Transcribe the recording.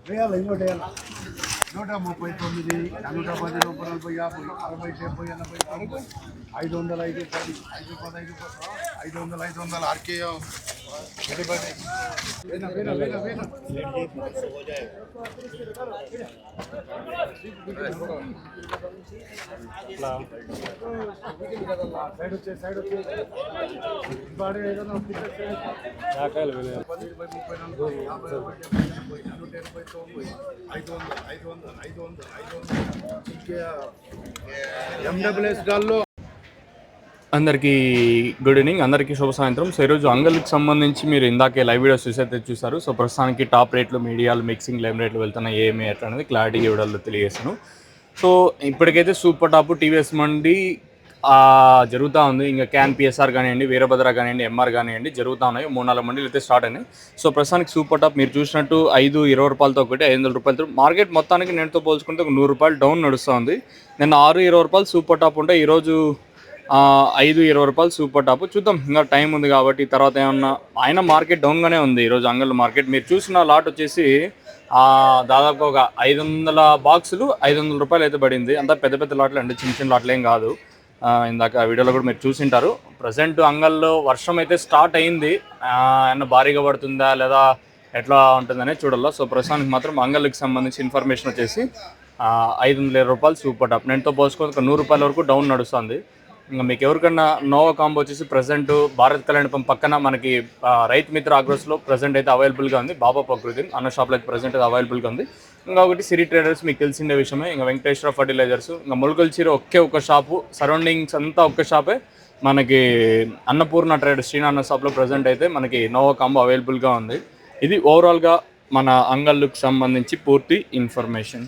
వేయాలి ఇంకోటి వేయాలి 139 110 40 50 60 70 80 90 500 5 10 5 15 500 ఆర్కేయో సైడ్ వచ్చే బాడీ ఏదైనా 500 ఎండబ్ల్యూఎస్ డాల్లో. అందరికీ గుడ్ ఈవినింగ్, అందరికీ శుభ సాయంత్రం. సో ఈరోజు అంగల్కి సంబంధించి మీరు ఇందాకే లైవ్ వీడియోస్ చూసైతే చూసారు. సో ప్రస్తుతానికి టాప్ రేట్లు, మీడియాలు, మిక్సింగ్, లైమ్ రేట్లు వెళ్తున్నాయి ఏమి ఎట్లా అనేది క్లారిటీ ఇవ్వడాలు తెలియజేస్తాను. సో ఇప్పటికైతే సూపర్ టాప్ టీవీఎస్ మండి జరుగుతూ ఉంది. ఇంకా క్యాన్ పిఎస్ఆర్ కానివ్వండి, వీరభద్ర కానివ్వండి, ఎంఆర్ కానివ్వండి జరుగుతూ ఉన్నాయి. 3-4 మండీలు అయితే స్టార్ట్ అయినాయి. సో ప్రస్తుతానికి సూపర్ టాప్ మీరు చూసినట్టు 5-20 రూపాయలతో ఒకటి 500 రూపాయలతో మార్కెట్ మొత్తానికి నేటితో పోల్చుకుంటే ఒక 100 రూపాయలు డౌన్ నడుస్తూ ఉంది. నిన్న 6-20 రూపాయలు సూపర్ టాప్ ఉంటే ఈరోజు 5-20 రూపాయలు సూపర్ టాప్. చూద్దాం, ఇంకా టైం ఉంది కాబట్టి తర్వాత ఏమన్నా. ఆయన మార్కెట్ డౌన్గానే ఉంది ఈరోజు అంగల్ మార్కెట్. మీరు చూసిన లాట్ వచ్చేసి దాదాపు ఒక 500 బాక్సులు 500 రూపాయలు అయితే పడింది. అంతా పెద్ద పెద్ద లాట్లు అండి, చిన్న చిన్న లాట్లు ఏం కాదు. ఇందాక వీడియోలో కూడా మీరు చూసింటారు. ప్రజెంట్ అంగల్లో వర్షం అయితే స్టార్ట్ అయింది. ఏమన్నా భారీగా పడుతుందా లేదా ఎట్లా ఉంటుందనే చూడాలి. సో ప్రస్తుతానికి మాత్రం అంగల్కి సంబంధించి ఇన్ఫర్మేషన్ వచ్చేసి 500 రూపాయలు సూపర్ టాప్. నేటితో పోల్చుకొని ఒక 100 రూపాయల వరకు డౌన్ నడుస్తుంది. ఇంకా మీకు ఎవరికన్నా నోవా కాంబో వచ్చేసి ప్రజెంట్ భారత్ కళ్యాణ పక్కన మనకి రైతు మిత్ర ఆగ్రోస్లో ప్రజెంట్ అయితే అవైలబుల్గా ఉంది. బాబా ప్రకృతి అన్న షాప్లో అయితే ప్రజెంట్ అయితే అవైలబుల్గా ఉంది. ఇంకా ఒకటి సిరి ట్రేడర్స్ మీకు తెలిసిండే విషయమే. ఇంకా వెంకటేశ్వర ఫర్టిలైజర్స్, ఇంకా ములుకల్చీర ఒక షాపు, సరౌండింగ్స్ అంతా ఒక్క షాపే మనకి. అన్నపూర్ణ ట్రేడర్స్ శ్రీనాన్న షాప్లో ప్రజెంట్ అయితే మనకి నోవా కాంబో అవైలబుల్గా ఉంది. ఇది ఓవరాల్గా మన అంగళ్ళకు సంబంధించి పూర్తి ఇన్ఫర్మేషన్.